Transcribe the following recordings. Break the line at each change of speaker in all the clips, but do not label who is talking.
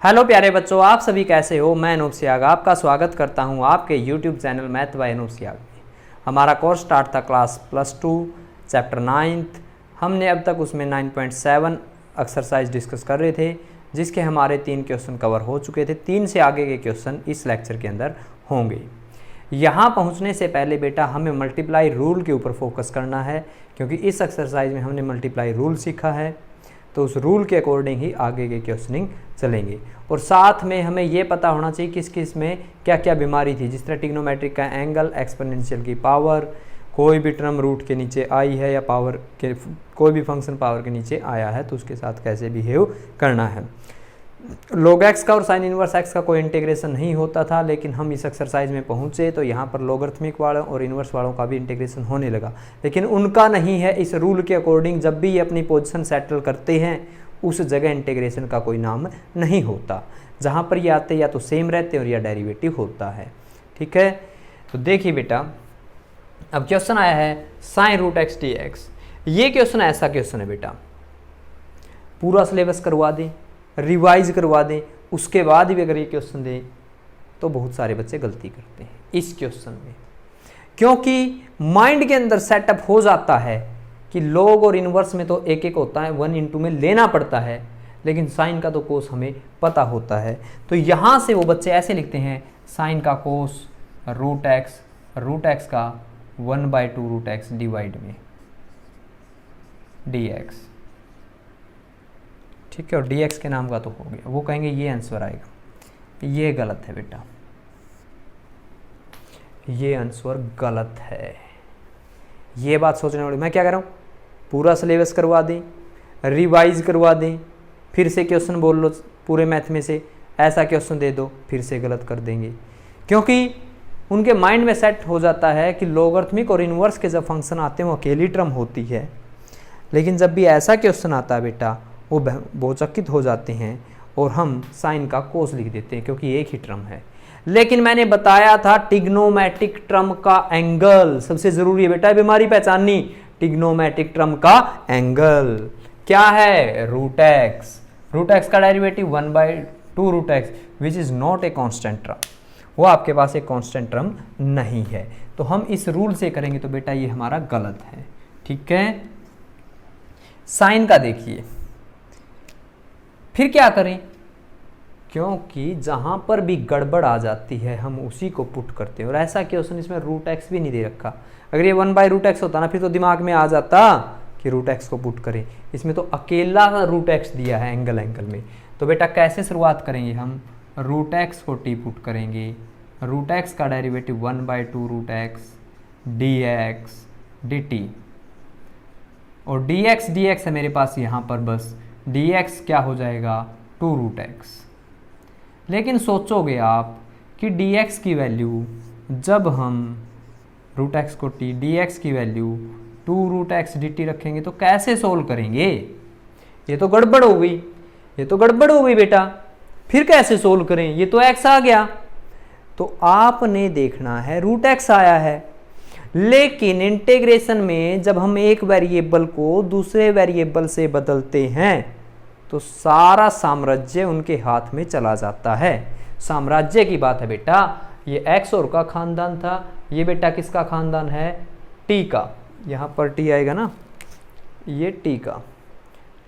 Hello प्यारे बच्चों, आप सभी कैसे हो। मैं अनूप सियाग आपका स्वागत करता हूं आपके YouTube channel math by Anoop Siyag में। हमारा कोर्स स्टार्ट था क्लास +2 चैप्टर 9th। हमने अब तक उसमें 9.7 एक्सरसाइज डिस्कस कर रहे थे, जिसके हमारे 3 क्वेश्चन कवर हो चुके थे। 3 से आगे के क्वेश्चन इस लेक्चर के अंदर होंगे। यहाँ पहुँचने से पहले बेटा हमें मल्टीप्लाई रूल के ऊपर फोकस करना है, क्योंकि इस एक्सरसाइज में हमने मल्टीप्लाई रूल सीखा है, तो उस रूल के अकॉर्डिंग ही आगे के क्वेश्चनिंग चलेंगे। और साथ में हमें ये पता होना चाहिए किस किस में क्या क्या बीमारी थी, जिस तरह ट्रिग्नोमेट्रिक का एंगल, एक्सपोनेंशियल की पावर, कोई भी टर्म रूट के नीचे आई है या पावर के कोई भी फंक्शन पावर के नीचे आया है तो उसके साथ कैसे बिहेव करना है। log x का और साइन इनवर्स x का कोई इंटीग्रेशन नहीं होता था, लेकिन हम इस एक्सरसाइज में पहुंचे तो यहाँ पर लॉगरिथमिक वालों और इनवर्स वालों का भी इंटीग्रेशन होने लगा, लेकिन उनका नहीं है। इस रूल के अकॉर्डिंग जब भी ये अपनी पोजीशन सेटल करते हैं उस जगह इंटीग्रेशन का कोई नाम नहीं होता। जहाँ पर ये आते या तो सेम रहते हैं और या डेरिवेटिव होता है। ठीक है, तो देखिए बेटा, अब क्वेश्चन आया है sine root x d x. ये क्वेश्चन ऐसा क्वेश्चन है बेटा, पूरा सिलेबस करवा दें, रिवाइज करवा दें, उसके बाद भी अगर ये क्वेश्चन दें तो बहुत सारे बच्चे गलती करते हैं इस क्वेश्चन में, क्योंकि माइंड के अंदर सेटअप हो जाता है कि लॉग और इनवर्स में तो एक एक होता है, 1 into में लेना पड़ता है, लेकिन साइन का तो कोस हमें पता होता है। तो यहाँ से वो बच्चे ऐसे लिखते हैं साइन का कोस रूट एक्स का 1/2 रूट एक्स डिवाइड में dx। ठीक है, और dx के नाम का तो हो गया, वो कहेंगे ये आंसर आएगा। ये गलत है बेटा, ये आंसर गलत है। ये बात सोचने वाली, मैं क्या कर रहा हूँ, पूरा सिलेबस करवा दें, रिवाइज करवा दें, फिर से क्वेश्चन बोल लो पूरे मैथ में से, ऐसा क्वेश्चन दे दो, फिर से गलत कर देंगे, क्योंकि उनके माइंड में सेट हो जाता है कि लॉगरिथमिक और इनवर्स के जब फंक्शन आते हैं वो अकेली टर्म होती है, लेकिन जब भी ऐसा क्वेश्चन आता है बेटा वो बहुचकित हो जाते हैं और हम साइन का कोस लिख देते हैं, क्योंकि एक ही टर्म है। लेकिन मैंने बताया था ट्रिग्नोमेट्रिक टर्म का एंगल सबसे जरूरी है बेटा, बीमारी पहचाननी। ट्रिग्नोमेट्रिक टर्म का एंगल क्या है, रूट एक्स का derivative 1/2 root x, which is not a constant term. वो आपके पास एक कांस्टेंट टर्म नहीं है, तो हम इस रूल से करेंगे तो बेटा ये हमारा गलत है। ठीक है, साइन का देखिए, फिर क्या करें, क्योंकि जहां पर भी गड़बड़ आ जाती है हम उसी को पुट करते हैं। और ऐसा क्वेश्चन इसमें रूट एक्स भी नहीं दे रखा, अगर ये 1/रूट एक्स होता ना फिर तो दिमाग में आ जाता कि रूट एक्स को पुट करें। इसमें तो अकेला रूट एक्स दिया है एंगल में। तो बेटा कैसे शुरुआत करेंगे, हम रूट एक्स को टी पुट करेंगे, रूट एक्स का derivative 1/2 root x dx dt, और dx है मेरे पास यहाँ पर, बस dx क्या हो जाएगा 2 रूट एक्स। लेकिन सोचोगे आप कि dx की वैल्यू जब हम रूट एक्स को t, dx की वैल्यू 2 रूट एक्स dt रखेंगे तो कैसे सोल्व करेंगे, ये तो गड़बड़ हो गई, ये तो गड़बड़ हो गई बेटा। फिर कैसे सोल्व करें, ये तो x आ गया। तो आपने देखना है रूट एक्स आया है, लेकिन इंटीग्रेशन में जब हम एक वेरिएबल को दूसरे वेरिएबल से बदलते हैं तो सारा साम्राज्य उनके हाथ में चला जाता है। साम्राज्य की बात है बेटा, ये एक्स और का खानदान था, ये बेटा किसका खानदान है, टी का, यहाँ पर टी आएगा ना, ये टी का।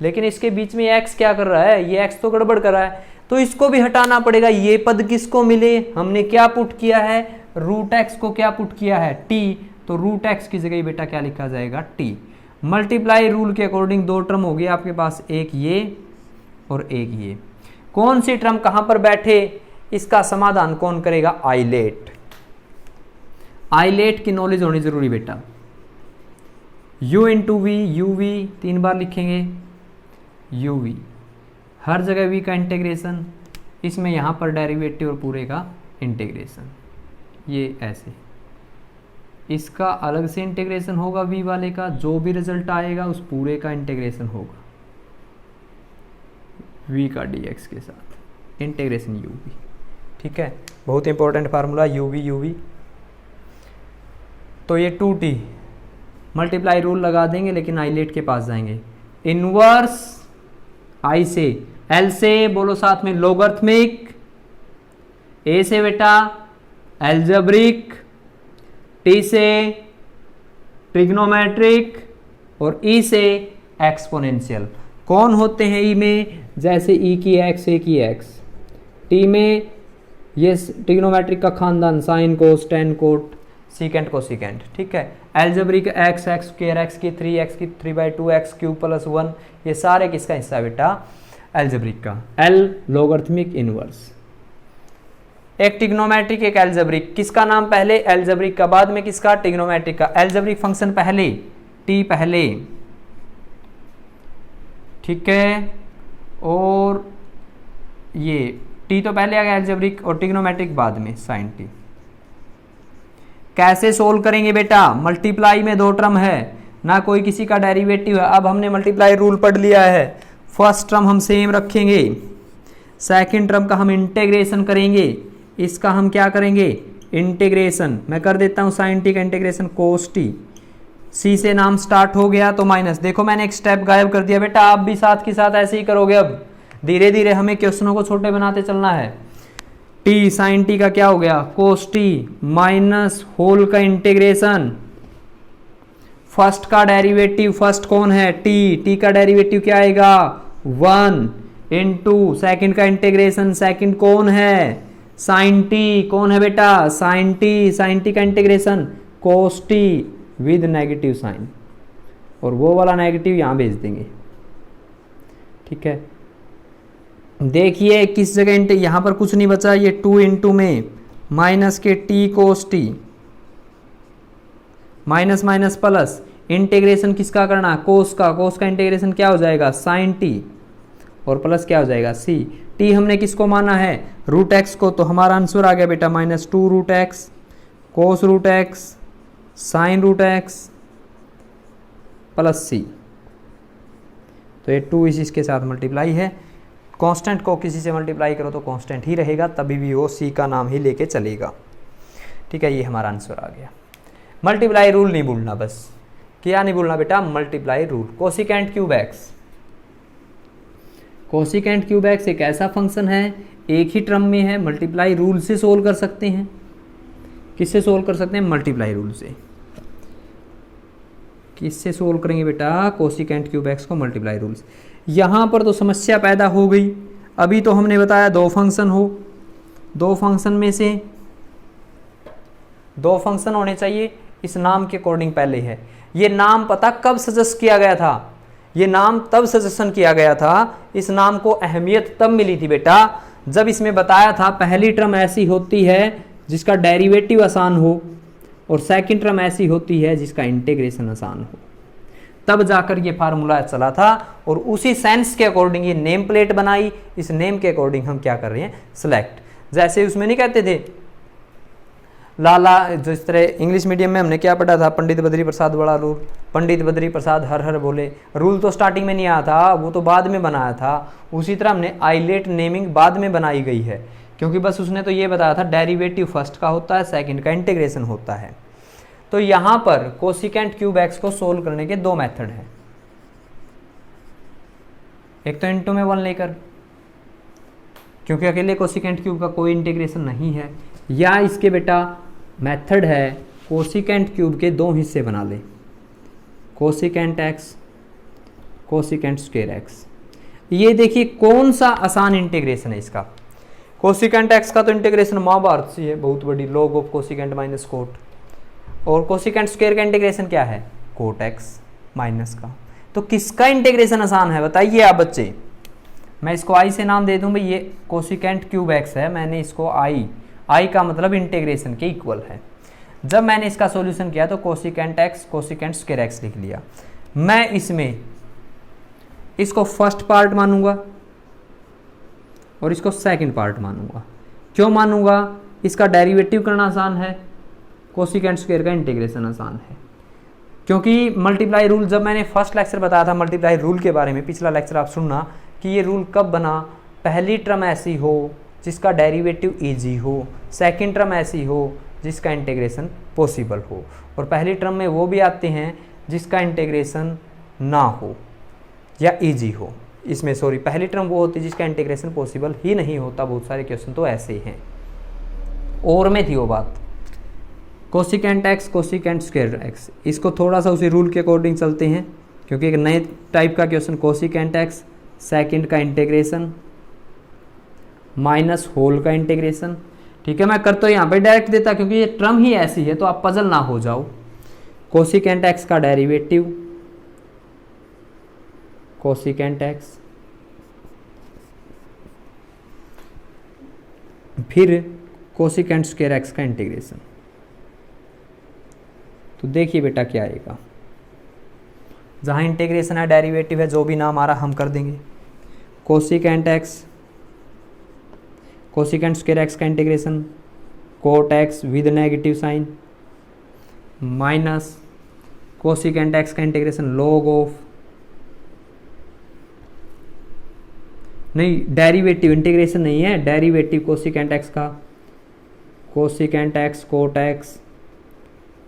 लेकिन इसके बीच में एक्स क्या कर रहा है, ये एक्स तो गड़बड़ कर रहा है, तो इसको भी हटाना पड़ेगा। ये पद किसको मिले, हमने क्या पुट किया है, रूट एक्स को क्या पुट किया है, टी, तो रूट एक्स की जगह बेटा क्या लिखा जाएगा, टी। मल्टीप्लाई रूल के अकॉर्डिंग दो टर्म हो गए आपके पास, एक ये और एक ये। कौन सी टर्म कहां पर बैठे, इसका समाधान कौन करेगा, आइलेट की नॉलेज होनी जरूरी बेटा। u into v, u v 3 बार लिखेंगे, यू वी, हर जगह v का इंटीग्रेशन, इसमें यहां पर डेरिवेटिव और पूरे का इंटीग्रेशन, ये ऐसे। इसका अलग से इंटीग्रेशन होगा v वाले का, जो भी रिजल्ट आएगा उस पूरे का इंटीग्रेशन होगा v का dx के साथ, इंटीग्रेशन uv। ठीक है, बहुत इंपॉर्टेंट फार्मूला uv। तो ये 2t, मल्टीप्लाई रूल लगा देंगे, लेकिन आइलेट के पास जाएंगे, इनवर्स आई से एल से बोलो साथ में लोगरिथमिक, ए से बेटा एल्जेब्रिक, टी से ट्रिग्नोमेट्रिक और ई से एक्सपोनेंशियल। कौन होते हैं ई में? जैसे ई की एक्स, ए की एक्स। टी में ये ट्रिग्नोमेट्रिक का खानदान, sine cos ten coat secant cosecant, ठीक है। Algebraic x, x square, x की 3, एक्स की 3/2, एक्स क्यूब प्लस 1, ये सारे किसका हिस्सा है बेटा? एल्जेब्रिक का। L logarithmic inverse. एक ट्रिग्नोमेट्रिक एक एल्जेब्रिक, किसका नाम पहले? एल्जेब्रिक का, बाद में किसका? ट्रिग्नोमेट्रिक का। एल्जेब्रिक फंक्शन पहले, टी पहले, ठीक है, और ये टी तो पहले आ गया एल्जेब्रिक और ट्रिग्नोमेट्रिक बाद में, साइन टी। कैसे सोल्व करेंगे बेटा? मल्टीप्लाई में दो टर्म है ना, कोई किसी का डेरिवेटिव है। अब हमने मल्टीप्लाई रूल पढ़ लिया है। फर्स्ट टर्म हम सेम रखेंगे, सेकंड टर्म का हम इंटीग्रेशन करेंगे, इसका हम क्या करेंगे? इंटीग्रेशन। मैं कर देता हूं साइन टी का इंटीग्रेशन कोस टी। सी से नाम स्टार्ट हो गया तो माइनस। देखो मैंने एक स्टेप गायब कर दिया बेटा, आप भी साथ के साथ ऐसे ही करोगे। अब धीरे धीरे हमें क्वेश्चनों को छोटे बनाते चलना है। टी साइन टी का क्या हो गया? कोस टी माइनस होल का इंटीग्रेशन, फर्स्ट का डेरिवेटिव, फर्स्ट कौन है? टी, टी का डेरिवेटिव क्या आएगा? 1 इंटू सेकेंड का इंटीग्रेशन, सेकेंड कौन है? साइन टी, कौन है बेटा? साइन टी, साइन टी का integration cos t with negative sine, और वो वाला नेगेटिव यहां भेज देंगे, ठीक है। देखिए किस जगह यहां पर कुछ नहीं बचा, ये 2 इंटू में माइनस के T cos T, minus minus plus, integration किसका करना? कोस का। कोस का इंटीग्रेशन क्या हो जाएगा? साइन टी, और प्लस क्या हो जाएगा? सी। टी हमने किसको माना है? रूट एक्स को, तो हमारा आंसर आ गया बेटा -2 root x cos root x sine root x plus C. तो ये 2 इसके साथ मल्टीप्लाई है। कांस्टेंट को किसी से मल्टीप्लाई करो तो कांस्टेंट ही रहेगा, तभी भी वो सी का नाम ही लेके चलेगा, ठीक है। ये हमारा आंसर आ गया। मल्टीप्लाई रूल नहीं भूलना, बस क्या नहीं भूलना बेटा? Multiply rule. Cosecant cube x, cosecant cube x एक ऐसा फंक्शन है, एक ही टर्म में है, मल्टीप्लाई रूल से सोल्व कर सकते हैं। किससे सोल्व कर सकते हैं? मल्टीप्लाई रूल से। किससे सोल्व करेंगे बेटा? कोसिकेंट क्यूब एक्स को मल्टीप्लाई रूल से। यहां पर तो समस्या पैदा हो गई। अभी तो हमने बताया दो फंक्शन हो, दो फंक्शन में से दो फंक्शन होने चाहिए, इस नाम के अकॉर्डिंग पहले है। ये नाम पता कब सजेस्ट किया गया था? ये नाम तब सजेशन किया गया था, इस नाम को अहमियत तब मिली थी बेटा जब इसमें बताया था पहली टर्म ऐसी होती है जिसका डेरिवेटिव आसान हो, और सेकंड टर्म ऐसी होती है जिसका इंटीग्रेशन आसान हो। तब जाकर ये फार्मूला चला था, और उसी सेंस के अकॉर्डिंग ये नेम प्लेट बनाई। इस नेम के अकॉर्डिंग हम क्या कर रहे हैं? सिलेक्ट। जैसे उसमें नहीं कहते थे लाला, जिस तरह इंग्लिश मीडियम में हमने क्या पढ़ा था? पंडित बद्री प्रसाद बड़ा रूल, पंडित बद्री प्रसाद हर हर बोले। रूल तो स्टार्टिंग में नहीं आया था, वो तो बाद में बनाया था। उसी तरह हमने आइलेट नेमिंग बाद में बनाई गई है, क्योंकि बस उसने तो ये बताया था डेरिवेटिव फर्स्ट का होता है, सेकंड का इंटीग्रेशन होता है। तो यहां पर कोसिकेंट क्यूब एक्स को सोल्व करने के दो मेथड हैं। एक तो इनटू में 1 लेकर, क्योंकि अकेले कोसिकेंट क्यूब का कोई इंटीग्रेशन नहीं है, या इसके बेटा मेथड है कोसिकेंट क्यूब के दो हिस्से बना ले, cosecant x, cosecant square x. ये देखिए कौन सा आसान इंटीग्रेशन है इसका। कोसिकेंट एक्स का तो इंटीग्रेशन महाभारत से है, बहुत बड़ी, log of cosecant minus cot. और कोसिकेंट स्क्वायर का इंटीग्रेशन क्या है? कोट एक्स माइनस का। तो किसका इंटीग्रेशन आसान है बताइए आप बच्चे? मैं इसको आई से नाम दे दूं भाई, ये कोसिकेंट क्यूब एक्स है, मैंने इसको आई का मतलब इंटीग्रेशन के इक्वल है। जब मैंने इसका सॉल्यूशन किया तो cosecant x cosecant square x लिख लिया। मैं इसमें इसको फर्स्ट पार्ट मानूंगा और इसको सेकंड पार्ट मानूंगा। क्यों मानूंगा? इसका डेरिवेटिव करना आसान है, कोसिकेंट स्क्वायर का इंटीग्रेशन आसान है। क्योंकि मल्टीप्लाई रूल, जब मैंने फर्स्ट लेक्चर बताया था मल्टीप्लाई रूल के बारे में, पिछला लेक्चर आप सुनना, कि ये रूल कब बना? पहली टर्म ऐसी हो जिसका डेरिवेटिव इजी हो, सेकंड टर्म ऐसी हो जिसका इंटीग्रेशन पॉसिबल हो, और पहली टर्म में वो भी आते हैं जिसका इंटीग्रेशन ना हो या इजी हो। इसमें सॉरी पहली टर्म वो होती है जिसका इंटीग्रेशन पॉसिबल ही नहीं होता, बहुत सारे क्वेश्चन तो ऐसे ही हैं। और में थी वो बात cosecant x cosecant square x, इसको थोड़ा सा उसी रूल के अकॉर्डिंग चलते हैं क्योंकि एक नए टाइप का क्वेश्चन कोसिकेंट एक्स सेकंड का इंटीग्रेशन माइनस होल का इंटीग्रेशन। ठीक है, मैं कर तो यहाँ पे डायरेक्ट देता क्योंकि ये टर्म ही ऐसी है तो आप पजल ना हो जाओ। कोसिकेंट एक्स का डेरिवेटिव कोसिकेंट एक्स, फिर कोसिकेंट स्क्वायर एक्स का इंटीग्रेशन। तो देखिए बेटा क्या आएगा, जहां इंटीग्रेशन है डेरिवेटिव है, जो भी नाम आ रहा हम कर देंगे। Cosecant x cosecant square x का integration cot x with negative sign minus cosecant x का इंटीग्रेशन लॉग ऑफ, नहीं डेरिवेटिव, इंटीग्रेशन नहीं है, डेरिवेटिव कोसिकेंट एक्स का cosecant x cot x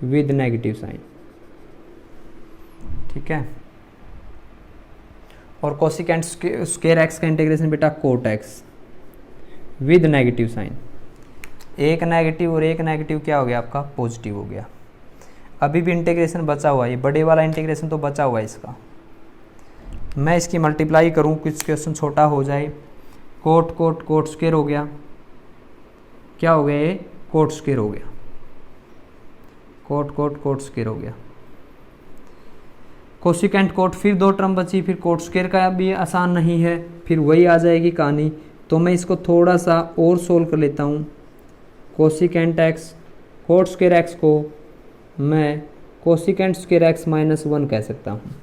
with negative sign. ठीक है, और कोसिकेंट स्क्वायर एक्स का इंटीग्रेशन बेटा cot x with negative sign. एक नेगेटिव और एक नेगेटिव क्या हो गया आपका पॉजिटिव हो गया। अभी भी इंटीग्रेशन बचा हुआ है, ये बड़े वाला इंटीग्रेशन तो बचा हुआ है इसका। मैं इसकी मल्टीप्लाई करूं कुछ क्वेश्चन छोटा हो जाए, कोट कोट कोट स्क्वायर हो गया, क्या हो गया ये कोट स्क्वायर हो गया, कोट कोट कोट स्क्वायर हो गया। कोसिकेंट कोट, फिर दो टर्म बची, फिर कोट स्क्वायर का भी आसान नहीं है, फिर वही आ जाएगी कहानी। तो मैं इसको थोड़ा सा और सोल्व कर लेता हूँ। Cosecant x coat square x को मैं कोसिकेंट स्क्वायर एक्स माइनस 1 कह सकता हूँ।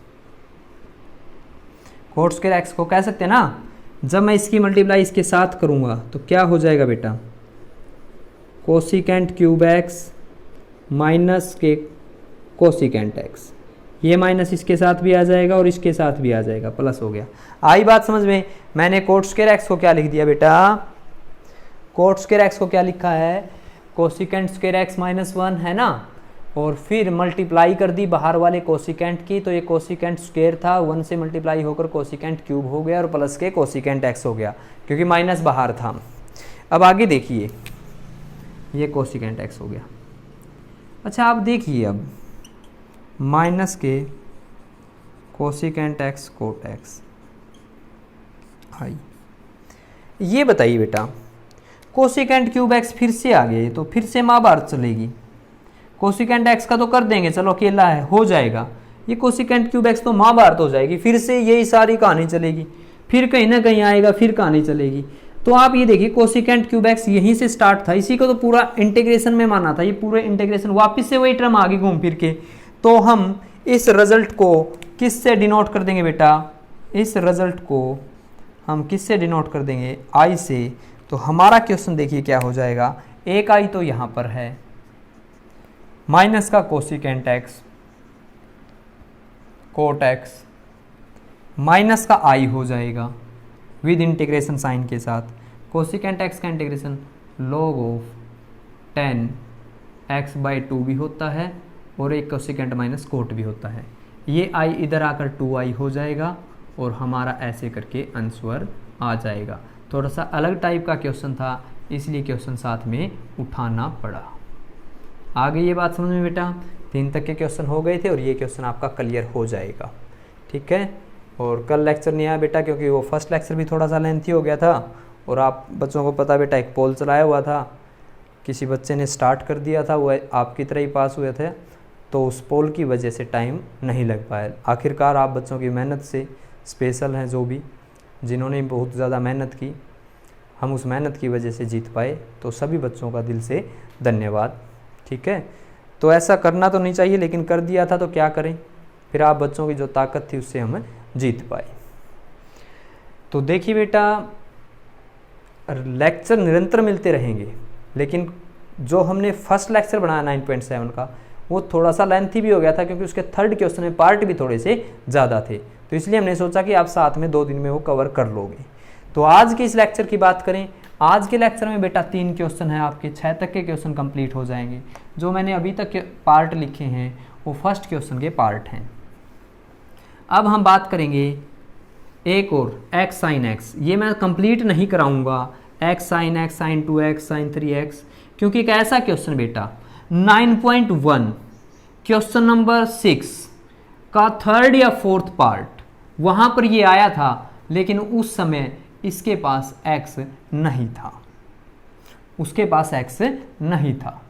कोट स्क्वायर एक्स को कह सकते हैं ना। जब मैं इसकी मल्टीप्लाई इसके साथ करूँगा तो क्या हो जाएगा बेटा, कोसिकेंट क्यूब एक्स माइनस के कोसिकेंट एक्स, ये माइनस इसके साथ भी आ जाएगा और इसके साथ भी आ जाएगा, प्लस हो गया। आई बात समझ में। मैंने कोट स्क्वायर एक्स को क्या लिख दिया बेटा, कोट स्क्वायर एक्स को क्या लिखा है, कोसिकेंट स्क्वायर एक्स माइनस 1 है ना, और फिर मल्टीप्लाई कर दी बाहर वाले कोसिकेंट की, तो ये कोसिकेंट स्क्वायर था 1 से मल्टीप्लाई होकर कोसिकेंट क्यूब हो गया और प्लस के कोसिकेंट एक्स हो गया क्योंकि माइनस बाहर था। अब आगे देखिए, ये कोसिकेंट एक्स हो गया। अच्छा आप देखिए, अब माइनस के कोसिकेंट एक्स कोट एक्स आई। ये बताइए बेटा, कोसिकेंट क्यूब एक्स फिर से आ गए तो फिर से माँ बार चलेगी। कोसिकेंट एक्स का तो कर देंगे, चलो अकेला है हो जाएगा। ये कोसिकेंट क्यूब एक्स तो माँ बार तो हो जाएगी, फिर से यही सारी कहानी चलेगी, फिर कहीं ना कहीं आएगा, फिर कहानी चलेगी। तो आप ये देखिए कोसिकेंट क्यूब एक्स यहीं से स्टार्ट था, इसी को तो पूरा इंटीग्रेशन में माना था, ये पूरे इंटीग्रेशन वापस से वही टर्म आगे घूम फिर के। तो हम इस रिजल्ट को किससे डिनोट कर देंगे बेटा, इस रिजल्ट को हम किससे डिनोट कर देंगे, आई से। तो हमारा क्वेश्चन देखिए क्या हो जाएगा, एक आई तो यहाँ पर है, माइनस का cosecant x cot x minus का आई हो जाएगा विद इंटीग्रेशन साइन के साथ। कोसिकेंट एक्स का इंटीग्रेशन log ऑफ 10x/2 भी होता है और एक कोसिकेंट माइनस कोट भी होता है। ये आई इधर आकर 2i हो जाएगा और हमारा ऐसे करके आंसर आ जाएगा। थोड़ा सा अलग टाइप का क्वेश्चन था, इसलिए क्वेश्चन साथ में उठाना पड़ा। आगे ये बात समझ में बेटा, 3 तक के क्वेश्चन हो गए थे और ये क्वेश्चन आपका क्लियर हो जाएगा। ठीक है, और कल लेक्चर नहीं आया बेटा क्योंकि वो फर्स्ट लेक्चर भी थोड़ा सा लेंथी हो गया था और आप बच्चों को पता बेटा एक पोल चलाया हुआ था, किसी बच्चे ने स्टार्ट कर दिया था, वो आपकी तरह ही पास हुए थे, तो उस पोल की वजह से टाइम नहीं लग पाया। आखिरकार आप बच्चों की मेहनत से स्पेशल हैं, जो भी जिन्होंने बहुत ज़्यादा मेहनत की, हम उस मेहनत की वजह से जीत पाए, तो सभी बच्चों का दिल से धन्यवाद। ठीक है, तो ऐसा करना तो नहीं चाहिए लेकिन कर दिया था तो क्या करें, फिर आप बच्चों की जो ताकत थी उससे हम जीत पाए। तो देखिए बेटा, लेक्चर निरंतर मिलते रहेंगे, लेकिन जो हमने फर्स्ट लेक्चर बनाया 9.7 का वो थोड़ा सा लेंथी भी हो गया था क्योंकि उसके थर्ड क्वेश्चन में पार्ट भी थोड़े से ज़्यादा थे, तो इसलिए हमने सोचा कि आप साथ में 2 दिन में वो कवर कर लोगे। तो आज के इस लेक्चर की बात करें, आज के लेक्चर में बेटा 3 क्वेश्चन हैं आपके, 6 तक के क्वेश्चन कंप्लीट हो जाएंगे। जो मैंने अभी तक के पार्ट लिखे हैं वो फर्स्ट क्वेश्चन के पार्ट हैं। अब हम बात करेंगे एक और x साइन x, ये मैं कंप्लीट नहीं कराऊंगा, x sine x, sine 2x, sine 3x, क्योंकि एक ऐसा क्वेश्चन बेटा 9.1 क्वेश्चन नंबर 6 का थर्ड या फोर्थ पार्ट वहां पर ये आया था, लेकिन उस समय इसके पास x नहीं था, उसके पास x नहीं था।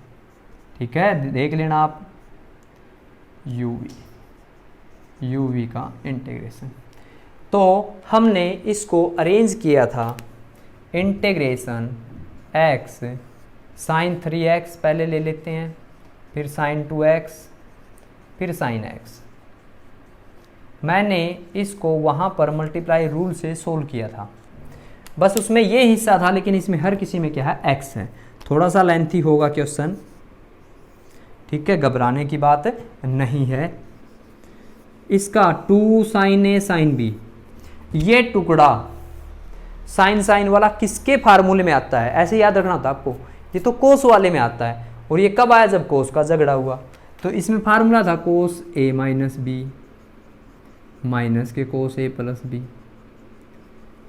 ठीक है, देख लेना आप uv का इंटीग्रेशन। तो हमने इसको अरेंज किया था इंटीग्रेशन x साइन 3x पहले ले लेते हैं, फिर साइन 2x, फिर साइन x। मैंने इसको वहाँ पर मल्टीप्लाई रूल से सोल्व किया था, बस उसमें ये हिस्सा था, लेकिन इसमें हर किसी में क्या है x है। थोड़ा सा लेंथी होगा क्वेश्चन, ठीक है, घबराने की बात नहीं है। इसका 2 साइन ए साइन बी, ये टुकड़ा साइन साइन वाला किसके फार्मूले में आता है, ऐसे याद रखना होता है आपको, ये तो कोस वाले में आता है। और ये कब आया, जब कोस का झगड़ा हुआ। तो इसमें फार्मूला था कोस ए माइनस बी माइनस के कोस ए प्लस बी।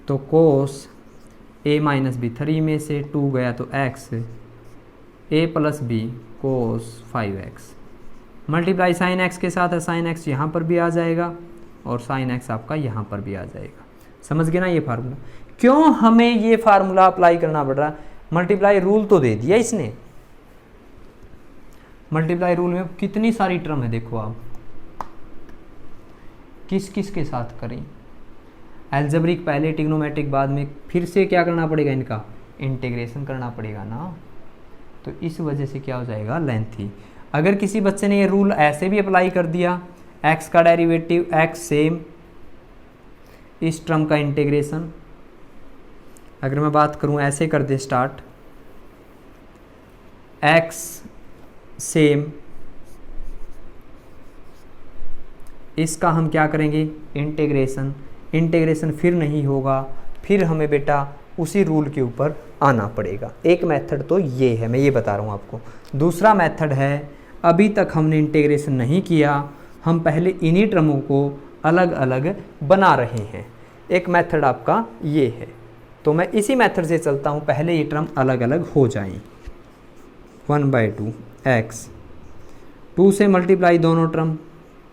तो कोस ए माइनस बी, 3 में से 2 गया तो x, ए प्लस बी कोस 5x, मल्टीप्लाई साइन x के साथ है, साइन x यहाँ पर भी आ जाएगा और साइन x आपका यहाँ पर भी आ जाएगा। समझ गए ना ये फार्मूला। क्यों हमें ये फार्मूला अप्लाई करना पड़ रहा है, मल्टीप्लाई रूल तो दे दिया इसने। मल्टीप्लाई रूल में कितनी सारी टर्म है, देखो आप किस किस के साथ करें, एल्जेब्रिक पहले, ट्रिग्नोमेट्रिक बाद में, फिर से क्या करना पड़ेगा, इनका इंटीग्रेशन करना पड़ेगा ना। तो इस वजह से क्या हो जाएगा, लेंथी। अगर किसी बच्चे ने ये रूल ऐसे भी अप्लाई कर दिया, x का डेरिवेटिव x सेम, इस टर्म का इंटीग्रेशन, अगर मैं बात करूं ऐसे कर दे स्टार्ट, x सेम, इसका हम क्या करेंगे, इंटीग्रेशन। इंटीग्रेशन फिर नहीं होगा, फिर हमें बेटा उसी रूल के ऊपर आना पड़ेगा। एक मेथड तो ये है, मैं ये बता रहा हूँ आपको। दूसरा मेथड है, अभी तक हमने इंटीग्रेशन नहीं किया, हम पहले इन्हीं टर्मों को अलग अलग बना रहे हैं। एक मेथड आपका ये है, तो मैं इसी मेथड से चलता हूँ, पहले ये टर्म अलग अलग हो जाएं। 1/2 x, 2 से मल्टीप्लाई दोनों टर्म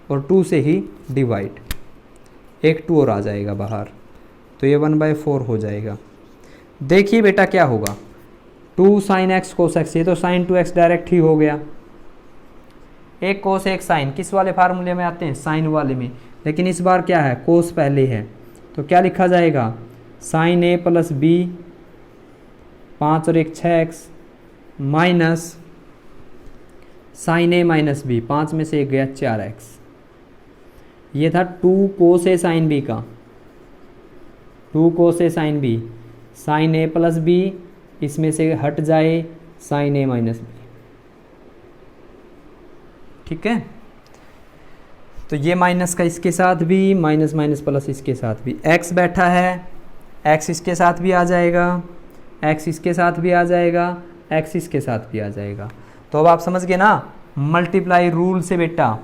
और 2 से ही डिवाइड, एक 2 और आ जाएगा बाहर, तो ये 1/4 हो जाएगा। देखिए बेटा क्या होगा, 2 साइन एक्स कोस एक्स, ये तो साइन 2x डायरेक्ट ही हो गया, एक कोस एक साइन, किस वाले फार्मूले में आते हैं, साइन वाले में। लेकिन इस बार क्या है, कोस पहले है, तो क्या लिखा जाएगा, साइन ए प्लस बी, 5 और 1 6x, माइनस साइन ए माइनस बी, 5 में से 1 गया 4x। ये था 2 कोस ए साइन बी का, 2 कोस ए साइन बी, साइन ए प्लस बी, इसमें से हट जाए साइन ए माइनस बी। ठीक है, तो ये माइनस का इसके साथ भी, माइनस माइनस प्लस इसके साथ भी, x बैठा है, x इसके साथ भी आ जाएगा, x इसके साथ भी आ जाएगा, x इसके साथ भी आ जाएगा। तो अब आप समझ गए ना, मल्टीप्लाई रूल से बेटा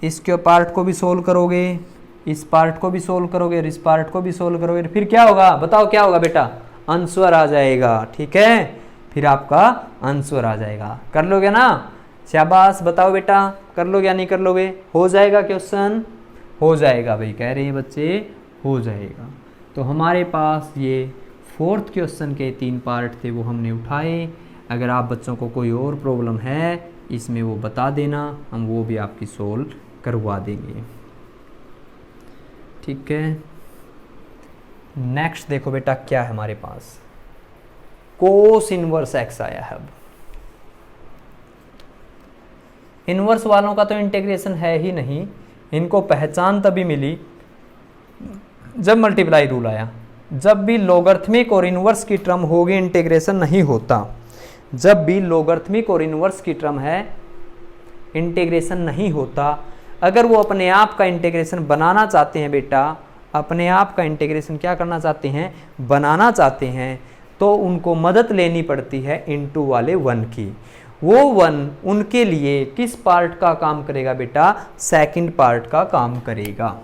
इसके पार्ट को भी सोल्व करोगे, इस पार्ट को भी सोल्व करोगे और इस पार्ट को भी सोल्व करोगे, फिर क्या होगा, बताओ क्या होगा बेटा, आंसर आ जाएगा। ठीक है, फिर आपका आंसर आ जाएगा। कर लोगे ना, शाबाश, बताओ बेटा कर लोगे या नहीं कर लोगे, हो जाएगा क्वेश्चन, हो जाएगा भाई, कह रहे हैं बच्चे हो जाएगा। तो हमारे पास ये 4th क्वेश्चन के 3 पार्ट थे, वो हमने उठाए। अगर आप बच्चों को कोई और प्रॉब्लम है इसमें वो बता देना, हम वो भी आपकी सोल्व करवा देंगे। ठीक है, नेक्स्ट देखो बेटा क्या है हमारे पास, कोस इनवर्स एक्स आया है। अब इनवर्स वालों का तो इंटीग्रेशन है ही नहीं, इनको पहचान तभी मिली जब मल्टीप्लाई रूल आया। जब भी लोगरिथमिक और इनवर्स की टर्म होगी इंटीग्रेशन नहीं होता, जब भी लोगरिथमिक और इनवर्स की टर्म है इंटीग्रेशन नहीं होता। अगर वो अपने आप का इंटीग्रेशन बनाना चाहते हैं बेटा, अपने आप का इंटीग्रेशन क्या करना चाहते हैं, बनाना चाहते हैं, तो उनको मदद लेनी पड़ती है इनटू वाले 1 की। वो 1 उनके लिए किस पार्ट का काम करेगा बेटा, सेकंड पार्ट का काम करेगा।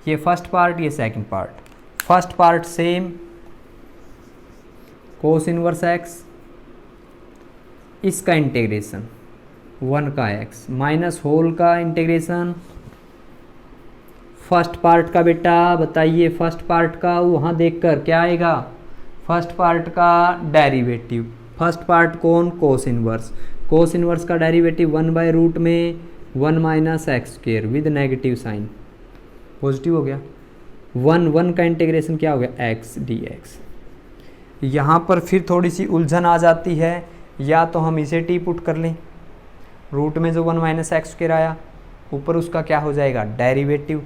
ये फर्स्ट पार्ट, ये second part. First part same, cos inverse x, इसका इंटीग्रेशन 1 का एक्स माइनस होल का इंटीग्रेशन फर्स्ट पार्ट का। बेटा बताइए फर्स्ट पार्ट का वहाँ देखकर क्या आएगा, फर्स्ट पार्ट का डेरिवेटिव। फर्स्ट पार्ट कौन, कोस इनवर्स। कोस इनवर्स का डेरिवेटिव 1/रूट में 1 minus x square with negative sine, positive हो गया। 1 का इंटीग्रेशन क्या हो गया, एक्स डी एक्स। यहाँ पर फिर थोड़ी सी उलझन आ जाती है, या तो हम इसे टी पुट कर लें, रूट में जो 1 माइनस एक्स स्क्वेयर आया ऊपर उसका क्या हो जाएगा, डेरिवेटिव।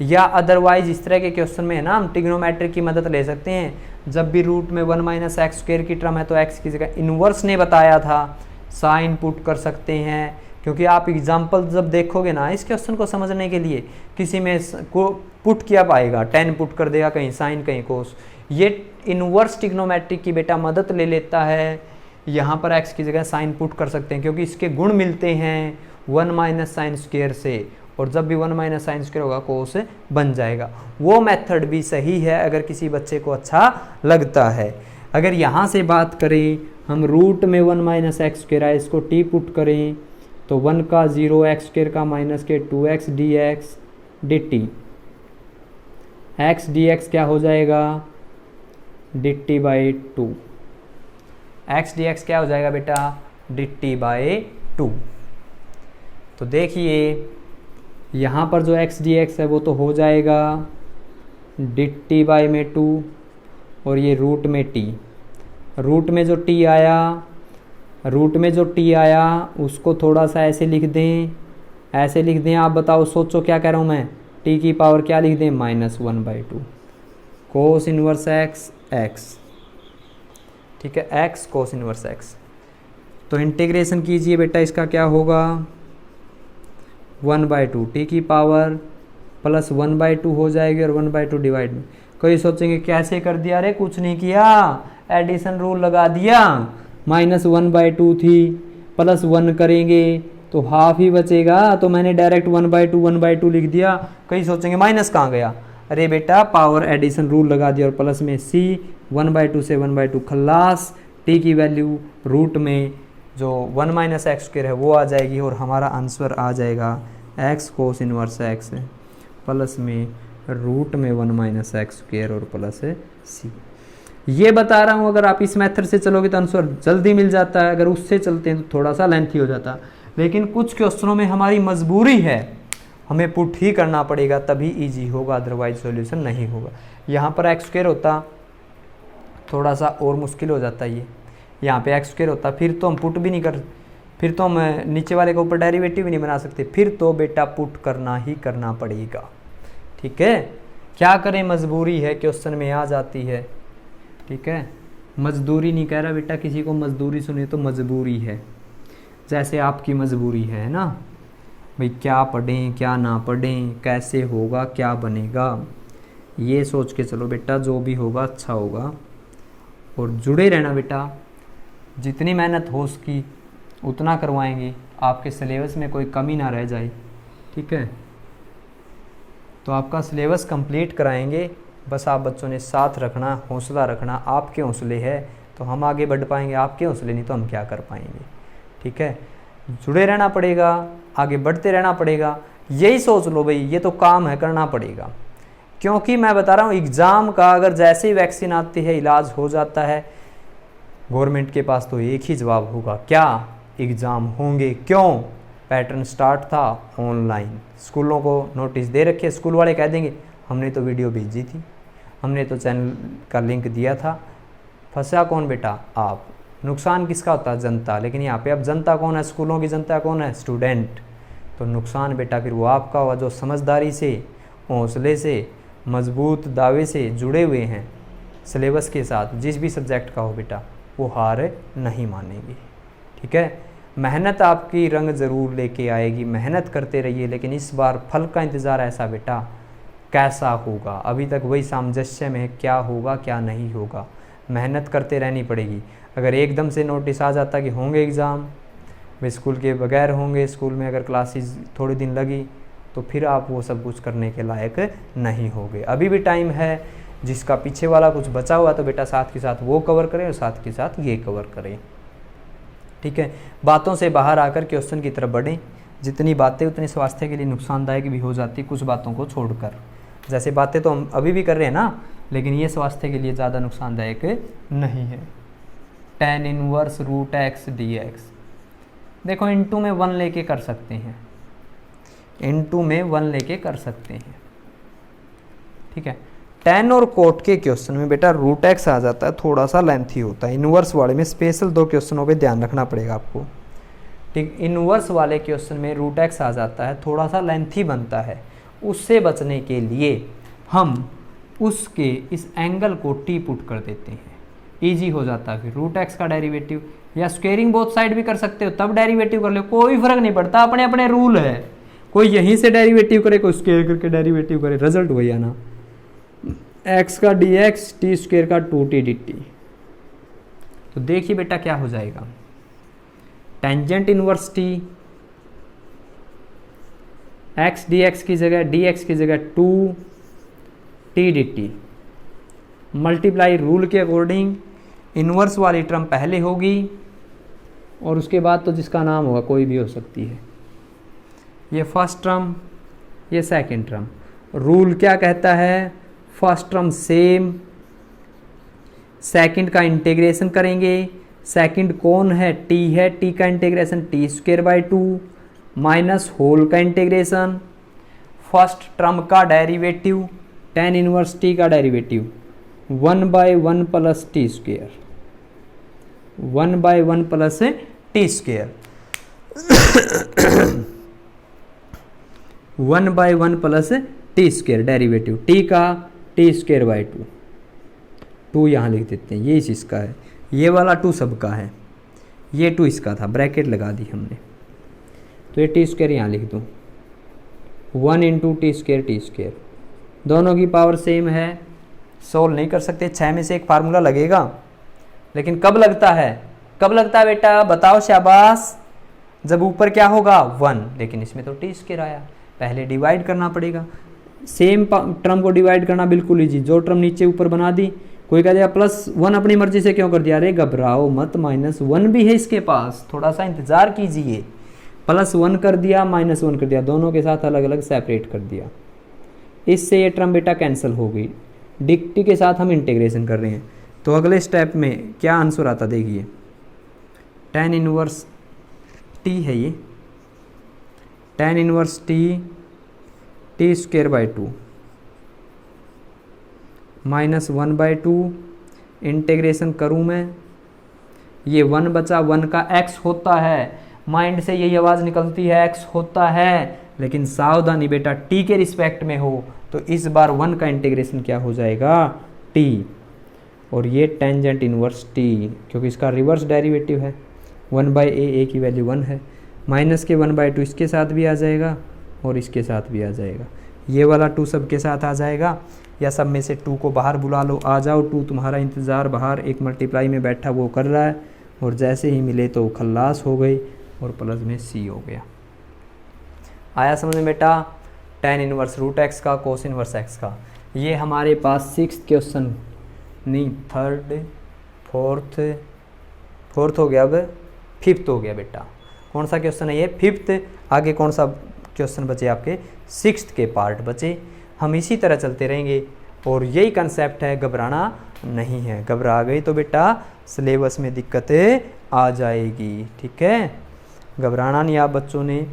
या अदरवाइज इस तरह के क्वेश्चन में है ना, हम ट्रिग्नोमेट्रिक की मदद ले सकते हैं। जब भी रूट में 1 माइनस एक्स स्क्वेयर की टर्म है तो एक्स की जगह इन्वर्स ने बताया था, साइन पुट कर सकते हैं। क्योंकि आप एग्जाम्पल जब देखोगे ना इस क्वेश्चन को समझने के लिए, किसी में को पुट किया पाएगा, 10 पुट कर देगा, कहीं साइन कहीं कोस। ये इन्वर्स ट्रिग्नोमेट्रिक की बेटा मदद ले लेता है। यहाँ पर एक्स की जगह साइन पुट कर सकते हैं क्योंकि इसके गुण मिलते हैं 1 माइनस साइन स्क्वेयर से, और जब भी 1 माइनस साइन स्क्वेयर होगा कोस बन जाएगा। वो मेथड भी सही है अगर किसी बच्चे को अच्छा लगता है। अगर यहाँ से बात करें हम, रूट में 1 माइनस एक्स स्क्वेयर है, इसको टी पुट करें तो 1 का 0 एक्स स्क्वेयर का माइनस के 2x D x D T, x d x क्या हो जाएगा, D T by 2। X d x क्या हो जाएगा बेटा, डी टी बाई 2। तो देखिए यहाँ पर जो एक्स डी एक्स है वो तो हो जाएगा डी टी बाई में 2, और ये रूट में टी। रूट में जो टी आया, रूट में जो टी आया उसको थोड़ा सा ऐसे लिख दें, ऐसे लिख दें। आप बताओ, सोचो क्या कह रहा हूँ मैं, टी की पावर क्या लिख दें, -1/2 कोस इनवर्स एक्स एक्स, ठीक है, एक्स कोस इनवर्स एक्स। तो इंटीग्रेशन कीजिए बेटा, इसका क्या होगा 1/2 टी की पावर प्लस 1/2 हो जाएगी, और 1/2 डिवाइड में। कोई सोचेंगे कैसे कर दिया, अरे कुछ नहीं किया, एडिशन रूल लगा दिया। -1/2 थी, प्लस 1 करेंगे तो हाफ ही बचेगा, तो मैंने डायरेक्ट 1/2 लिख दिया। कई सोचेंगे माइनस कहाँ गया, अरे बेटा पावर एडिशन रूल लगा दिया, और प्लस में सी 1/2 से 1/2 खल्लास। टी की वैल्यू रूट में जो 1 माइनस एक्स स्क्वेयर है वो आ जाएगी, और हमारा आंसर आ जाएगा x cos inverse x plus में रूट में 1 माइनस एक्स स्क्वेयर और प्लस सी। ये बता रहा हूँ, अगर आप इस मेथड से चलोगे तो आंसर जल्दी मिल जाता है, अगर उससे चलते हैं तो थोड़ा सा लेंथी हो जाता है। लेकिन कुछ क्वेश्चनों में हमारी मजबूरी है, हमें पुट ही करना पड़ेगा तभी इजी होगा, अदरवाइज सॉल्यूशन नहीं होगा। यहाँ पर एक्स स्क्वेयर होता थोड़ा सा और मुश्किल हो जाता है, ये यहाँ पे एक्स स्क्वेयर होता फिर तो हम पुट भी नहीं कर, फिर तो हम नीचे वाले के ऊपर डेरिवेटिव भी नहीं बना सकते, फिर तो बेटा पुट करना ही करना पड़ेगा। ठीक है, क्या करें, मजबूरी है, क्वेश्चन में आ जाती है। ठीक है, मजदूरी नहीं कह रहा बेटा, किसी को मजदूरी सुने तो मजबूरी है, जैसे आपकी मजबूरी है ना भाई, क्या पढ़ें क्या ना पढ़ें, कैसे होगा क्या बनेगा, ये सोच के चलो बेटा, जो भी होगा अच्छा होगा। और जुड़े रहना बेटा, जितनी मेहनत हो उसकी उतना करवाएंगे, आपके सिलेबस में कोई कमी ना रह जाए। ठीक है, तो आपका सिलेबस कंप्लीट कराएंगे, बस आप बच्चों ने साथ रखना, हौसला रखना। आपके हौसले है तो हम आगे बढ़ पाएंगे, आपके हौसले नहीं तो हम क्या कर पाएंगे। ठीक है, जुड़े रहना पड़ेगा, आगे बढ़ते रहना पड़ेगा, यही सोच लो भाई, ये तो काम है, करना पड़ेगा। क्योंकि मैं बता रहा हूँ एग्ज़ाम का अगर जैसे ही वैक्सीन आती है इलाज हो जाता है, गवर्नमेंट के पास तो एक ही जवाब होगा, क्या एग्ज़ाम होंगे। क्यों, पैटर्न स्टार्ट था ऑनलाइन, स्कूलों को नोटिस दे रखे, स्कूल वाले कह देंगे हमने तो वीडियो भेजी थी, हमने तो चैनल का लिंक दिया था। फंसा कौन बेटा, आप। नुकसान किसका होता है, जनता। लेकिन यहाँ पे अब जनता कौन है, स्कूलों की जनता कौन है, स्टूडेंट। तो नुकसान बेटा फिर वो आपका होगा जो समझदारी से, हौसले से, मजबूत दावे से जुड़े हुए हैं सिलेबस के साथ, जिस भी सब्जेक्ट का हो बेटा, वो हार नहीं मानेगी। ठीक है, मेहनत आपकी रंग ज़रूर लेके आएगी, मेहनत करते रहिए, लेकिन इस बार फल का इंतज़ार ऐसा बेटा कैसा होगा, अभी तक वही सामंजस्य में है, क्या होगा क्या नहीं होगा, मेहनत करते रहनी पड़ेगी। अगर एकदम से नोटिस आ जाता कि होंगे एग्ज़ाम, वे स्कूल के बगैर होंगे, स्कूल में अगर क्लासेस थोड़े दिन लगी तो फिर आप वो सब कुछ करने के लायक नहीं होगे। अभी भी टाइम है, जिसका पीछे वाला कुछ बचा हुआ तो बेटा साथ के साथ वो कवर करें और साथ के साथ ये कवर करें। ठीक है, बातों से बाहर आकर क्वेश्चन की तरफ बढ़ें। जितनी बातें उतनी स्वास्थ्य के लिए नुकसानदायक भी हो जाती कुछ बातों को छोड़कर। जैसे बातें तो हम अभी भी कर रहे हैं ना, लेकिन ये स्वास्थ्य के लिए ज़्यादा नुकसानदायक नहीं है। tan inverse root x d x, देखो इनटू में 1 लेके कर सकते हैं, इनटू में 1 लेके कर सकते हैं। ठीक है, tan और कोट के क्वेश्चन में बेटा रूट एक्स आ जाता है, थोड़ा सा लेंथी होता है। इनवर्स वाले में स्पेशल 2 क्वेश्चनों पे ध्यान रखना पड़ेगा आपको। ठीक, इनवर्स वाले क्वेश्चन में रूट एक्स आ जाता है, थोड़ा सा लेंथी बनता है। उससे बचने के लिए हम उसके इस एंगल को टी पुट कर देते हैं, इजी हो जाता है। फिर रूट एक्स का डेरिवेटिव या स्क्वेयरिंग बोथ साइड भी कर सकते हो, तब डेरिवेटिव कर लो, कोई फर्क नहीं पड़ता, अपने अपने रूल है। कोई यहीं से डेरिवेटिव करे, कोई स्क्वेयर करके डेरिवेटिव करे, रिजल्ट वही आना। एक्स का डी एक्स, टी स्क्वेयर का 2t dt। तो देखिए बेटा क्या हो जाएगा, tangent inverse T, x d x की जगह डी एक्स की जगह 2t dt, मल्टीप्लाई रूल के अकॉर्डिंग इनवर्स वाली टर्म पहले होगी और उसके बाद तो जिसका नाम होगा कोई भी हो सकती है। ये फर्स्ट टर्म, ये सेकंड टर्म। रूल क्या कहता है, फर्स्ट टर्म सेम, सेकंड का इंटीग्रेशन करेंगे। सेकंड कौन है, टी है, टी का integration t square by 2 minus whole का इंटीग्रेशन, फर्स्ट टर्म का डेरिवेटिव tan इनवर्स टी का derivative 1/1 plus t square, 1/1 plus t square, 1/1 plus t square derivative t का टी स्क्वेयर बाई 2, 2 यहाँ लिख देते हैं, ये इसका है, ये वाला 2 सबका है, ये 2 इसका था, ब्रैकेट लगा दी हमने, तो ये टी स्क्वेयर यहाँ लिख दूँ, 1 इंटू टी स्क्वेयर, दोनों की पावर सेम है। सोल्व नहीं कर सकते, 6 में से एक फार्मूला लगेगा, लेकिन कब लगता है, कब लगता है बेटा बताओ, शाबाश, जब ऊपर क्या होगा 1, लेकिन इसमें तो टी स्क्वेयर आया, पहले डिवाइड करना पड़ेगा। सेम टर्म को डिवाइड करना बिल्कुल ईजी, जो टर्म नीचे ऊपर बना दी। कोई कह दिया +1 अपनी मर्जी से क्यों कर दिया, अरे घबराओ मत, -1 भी है इसके पास, थोड़ा सा इंतजार कीजिए। +1 कर दिया, -1 कर दिया, दोनों के साथ अलग अलग सेपरेट कर दिया, इससे ये टर्म बेटा कैंसिल हो गई। टी के साथ हम इंटीग्रेशन कर रहे हैं, तो अगले स्टेप में क्या आंसर आता देखिए, tan इनवर्स टी है ये, tan inverse T square by 2 minus 1/2, integration करूँ मैं, ये 1 बचा, 1 का x होता है, माइंड से यही आवाज़ निकलती है x होता है, लेकिन सावधानी बेटा t के रिस्पेक्ट में हो, तो इस बार 1 का इंटीग्रेशन क्या हो जाएगा t, और ये टेंजेंट इनवर्स t, क्योंकि इसका रिवर्स डेरिवेटिव है, 1/a की वैल्यू 1 है, माइनस के 1/2 इसके साथ भी आ जाएगा और इसके साथ भी आ जाएगा, ये वाला 2 सब के साथ आ जाएगा, या सब में से 2 को बाहर बुला लो, आ जाओ, 2 तुम्हारा इंतज़ार बाहर एक मल्टीप्लाई में बैठा वो कर रहा है, और जैसे ही मिले तो खल्लास हो गई और प्लस में c हो गया। आया समझ में बेटा, tan इनवर्स रूट एक्स का, कोस इनवर्स एक्स का। ये हमारे पास 6th क्वेश्चन नहीं, 3rd 4th हो गया, अब 5th हो गया बेटा। कौन सा क्वेश्चन है ये, 5th। आगे कौन सा क्वेश्चन बचे आपके, 6th के पार्ट बचे। हम इसी तरह चलते रहेंगे, और यही कंसेप्ट है, घबराना नहीं है, घबरा गई तो बेटा सिलेबस में दिक्कतें आ जाएगी। ठीक है, घबराना नहीं आप बच्चों ने।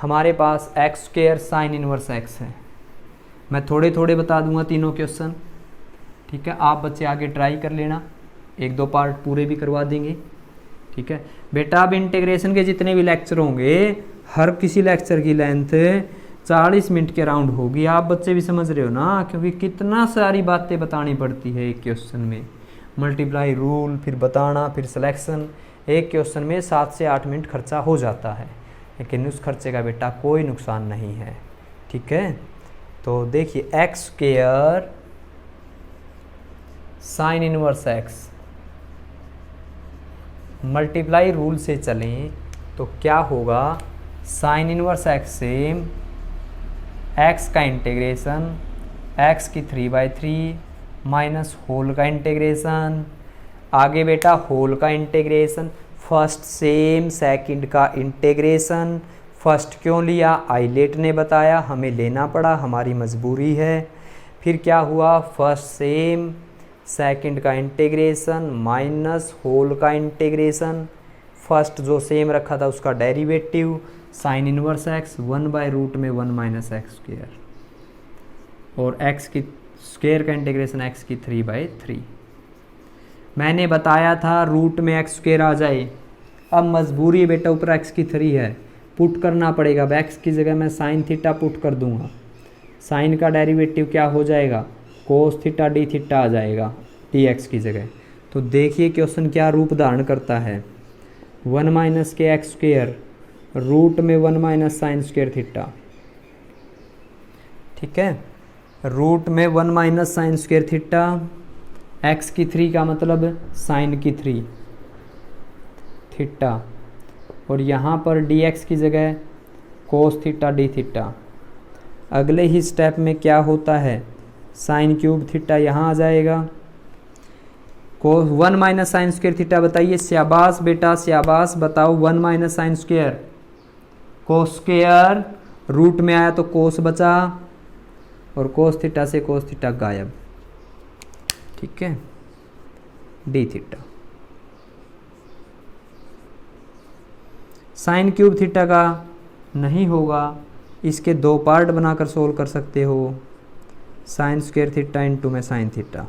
हमारे पास x square sine inverse x है, मैं थोड़े थोड़े बता दूंगा तीनों क्वेश्चन। ठीक है, आप बच्चे आगे ट्राई कर लेना, 1-2 पार्ट पूरे भी करवा देंगे। ठीक है बेटा, अब इंटीग्रेशन के जितने भी लेक्चर होंगे, हर किसी लेक्चर की लेंथ 40 मिनट के अराउंड होगी। आप बच्चे भी समझ रहे हो ना, क्योंकि कितना सारी बातें बतानी पड़ती है एक क्वेश्चन में, मल्टीप्लाई रूल, फिर बताना, फिर सिलेक्शन। एक क्वेश्चन में 7 से 8 मिनट खर्चा हो जाता है, लेकिन उस खर्चे का बेटा कोई नुकसान नहीं है। ठीक है, तो देखिए x square sine inverse x, multiply rule से चलें तो क्या होगा, sign inverse x same, x का इंटीग्रेशन एक्स की 3/3 माइनस होल का इंटीग्रेशन, आगे बेटा होल का इंटीग्रेशन, फर्स्ट सेम सेकंड का इंटीग्रेशन। फर्स्ट क्यों लिया, आइलेट ने बताया, हमें लेना पड़ा, हमारी मजबूरी है। फिर क्या हुआ, फर्स्ट सेम सेकंड का इंटीग्रेशन माइनस होल का इंटीग्रेशन, फर्स्ट जो सेम रखा था उसका डेरिवेटिव साइन इनवर्स एक्स 1/रूट में 1 माइनस एक्स स्क्वेयर, और एक्स की स्क्वेयर का इंटीग्रेशन एक्स की 3/3। मैंने बताया था रूट में एक्स स्क्वेयर आ जाए, अब मजबूरी है बेटा, ऊपर एक्स की 3 है, पुट करना पड़ेगा। अब एक्स की जगह मैं साइन थीटा पुट कर दूंगा, साइन का डेरिवेटिव क्या हो जाएगा, कोस थीटा डी थीटा आ जाएगा डी एक्स की जगह। तो देखिए क्वेश्चन क्या रूप धारण करता है, 1 माइनस के एक्स स्क्वेयर रूट में 1 माइनस साइन स्क्वेयर थीटा, ठीक है, रूट में 1 minus sine square theta, x की 3 का मतलब साइन की 3 थीटा, और यहाँ पर डी एक्स की जगह कोस थीटा डी थीटा। अगले ही स्टेप में क्या होता है, साइन क्यूब थीटा यहाँ आ जाएगा, cos 1 minus sine square theta. बताइए, शाबाश बेटा शाबाश, बताओ 1 minus sine square, cos square root में आया तो कोस बचा, और कोस थीटा से कोस थीटा गायब, ठीक है, D theta. Sine cube theta का नहीं होगा, इसके 2 पार्ट बनाकर सोल्व कर सकते हो, साइन स्क्वेयर थीटा इंटू में साइन थीटा,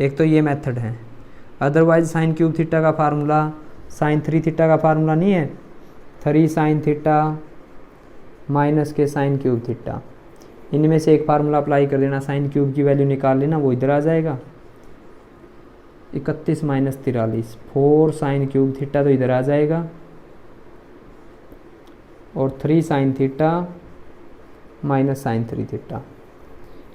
एक तो ये मेथड है। अदरवाइज साइन क्यूब थीटा का फार्मूला साइन 3 थीटा का फार्मूला नहीं है, 3 साइन थीटा माइनस के साइन क्यूब थीटा, इनमें से एक फार्मूला अप्लाई कर देना, साइन क्यूब की वैल्यू निकाल लेना, वो इधर आ जाएगा 31 माइनस 43, 4 साइन क्यूब थीटा तो इधर आ जाएगा, और 3 sine theta minus sine 3 theta.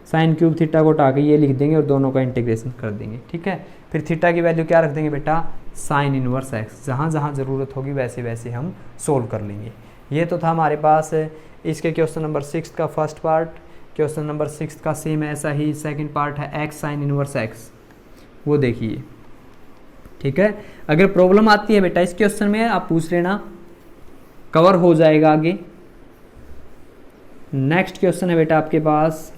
Sine cube theta को उठा के ये लिख देंगे और दोनों का इंटीग्रेशन कर देंगे, ठीक है। फिर थीटा की वैल्यू क्या रख देंगे बेटा, साइन इनवर्स एक्स, जहाँ जहाँ ज़रूरत होगी वैसे वैसे हम सोल्व कर लेंगे। ये तो था हमारे पास इसके क्वेश्चन नंबर 6 का फर्स्ट पार्ट। क्वेश्चन नंबर 6 का सेम ऐसा ही सेकंड पार्ट है, एक्स साइन इनवर्स एक्स, वो देखिए, ठीक है। अगर प्रॉब्लम आती है बेटा इस क्वेश्चन में आप पूछ लेना, कवर हो जाएगा आगे। नेक्स्ट क्वेश्चन है बेटा आपके पास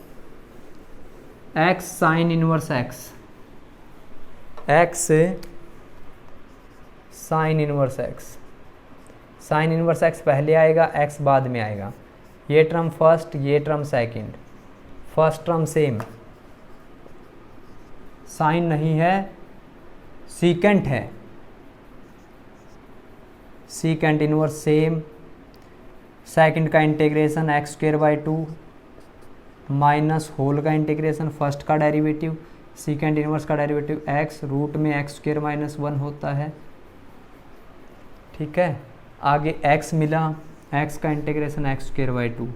x sine inverse x, x sine inverse x, sine inverse x पहले आएगा, एक्स बाद में आएगा, ये टर्म फर्स्ट, ये term second, first term same, sine नहीं है सीकेंट है, सीकेंट इनवर्स सेम, सेकंड का integration x square by 2 minus whole का इंटीग्रेशन फर्स्ट का डेरिवेटिव, सेकंड इनवर्स का डेरिवेटिव एक्स रूट में एक्स स्क्वेयर माइनस 1 होता है, ठीक है। आगे एक्स मिला, एक्स का इंटीग्रेशन एक्स स्क्वेयर बाई 2,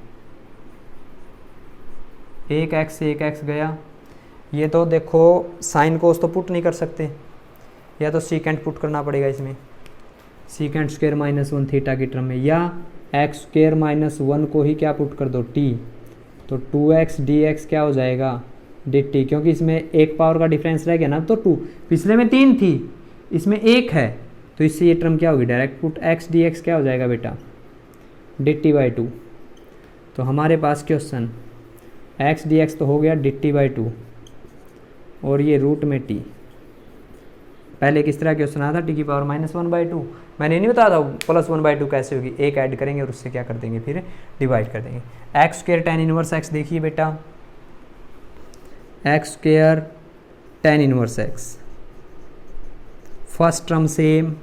एक एक्स से एक एक्स गया। ये तो देखो साइन कोस तो पुट नहीं कर सकते, या तो सीकेंट पुट करना पड़ेगा इसमें, सीकेंट स्क्वेयर माइनस 1 थीटा की टर्म में, या एक्स स्क्वेयर माइनस 1 को ही क्या पुट कर दो टी, तो 2x dx क्या हो जाएगा dt, क्योंकि इसमें एक पावर का डिफरेंस रह गया ना, तो 2, पिछले में 3 थी इसमें 1 है, तो इससे ये टर्म क्या होगी डायरेक्ट पुट, x dx क्या हो जाएगा बेटा dt बाई 2। तो हमारे पास क्वेश्चन x dx तो हो गया dt बाई 2, और ये रूट में t। पहले किस तरह क्वेश्चन आया था, t की पावर -1/2, मैंने नहीं बताया था +1/2 कैसे होगी, एक ऐड करेंगे और उससे क्या कर देंगे फिर डिवाइड कर देंगे। X square tan inverse x, देखिए बेटा x square tan inverse x, first term same,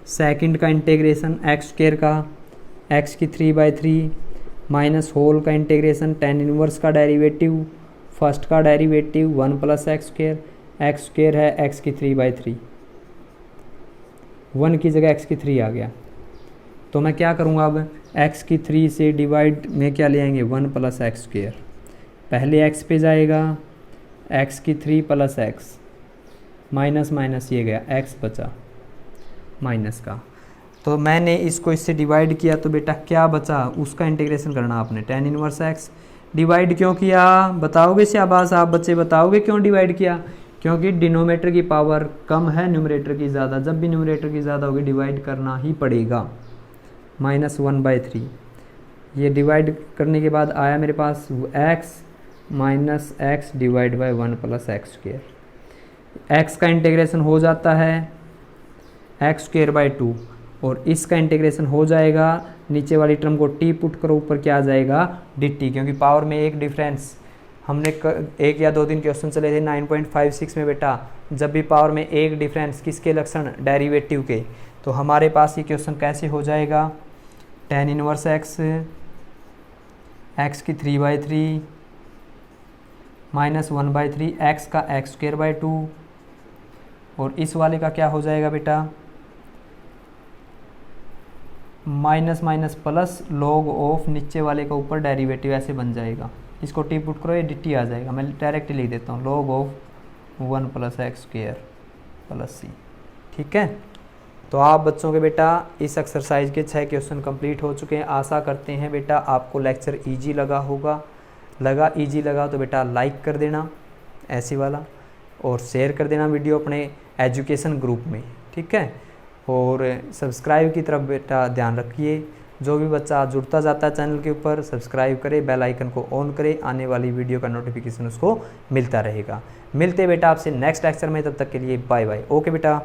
second का इंटीग्रेशन एक्स स्क्वेयर का एक्स की 3/3 माइनस होल का इंटीग्रेशन टेन इनवर्स का डेरिवेटिव, फर्स्ट का derivative 1 plus x square, x square है x की 3/3, 1 की जगह एक्स की 3 आ गया, तो मैं क्या करूँगा अब एक्स की 3 से डिवाइड में क्या ले आएंगे 1 प्लस एक्स स्क्वेयर, पहले एक्स पे जाएगा एक्स की 3 प्लस एक्स, माइनस माइनस ये गया एक्स बचा माइनस का, तो मैंने इसको इससे डिवाइड किया तो बेटा क्या बचा, उसका इंटीग्रेशन करना आपने। tan इनवर्स x डिवाइड क्यों किया, बताओगे शाबाश आप बच्चे, बताओगे क्यों डिवाइड किया, क्योंकि डिनोमिनेटर की पावर कम है न्यूमरेटर की ज़्यादा, जब भी न्यूमरेटर की ज़्यादा होगी डिवाइड करना ही पड़ेगा। -1/3 ये डिवाइड करने के बाद आया मेरे पास x minus x divide by 1 + x²। x का इंटीग्रेशन हो जाता है x²/2 और इसका इंटीग्रेशन हो जाएगा, नीचे वाली टर्म को t पुट करो, ऊपर क्या आ जाएगा dt, क्योंकि पावर में एक डिफरेंस, हमने 1 या 2 दिन क्वेश्चन चले थे 9.56 में बेटा, जब भी पावर में एक डिफरेंस, किसके लक्षण, डेरिवेटिव के। तो हमारे पास ये क्वेश्चन कैसे हो जाएगा, tan इनवर्स x की 3/3 -1/3 x का x²/2 और इस वाले का क्या हो जाएगा बेटा, minus minus plus log of नीचे वाले का ऊपर डेरिवेटिव ऐसे बन जाएगा। इसको टी पुट करो, ये dt आ जाएगा, मैं डायरेक्ट लिख देता हूँ log ऑफ 1 + x² + c। ठीक है, तो आप बच्चों के बेटा इस एक्सरसाइज के 6 क्वेश्चन कंप्लीट हो चुके हैं। आशा करते हैं बेटा आपको लेक्चर इजी लगा होगा। इजी लगा तो बेटा लाइक कर देना ऐसी वाला, और शेयर कर देना वीडियो अपने एजुकेशन ग्रुप में। ठीक है, और सब्सक्राइब की तरफ बेटा ध्यान रखिए, जो भी बच्चा जुड़ता जाता है चैनल के ऊपर सब्सक्राइब करे, बेल आइकन को ऑन करे, आने वाली वीडियो का नोटिफिकेशन उसको मिलता रहेगा। मिलते बेटा आपसे नेक्स्ट लेक्चर में, तब तक के लिए बाय बाय। ओके बेटा।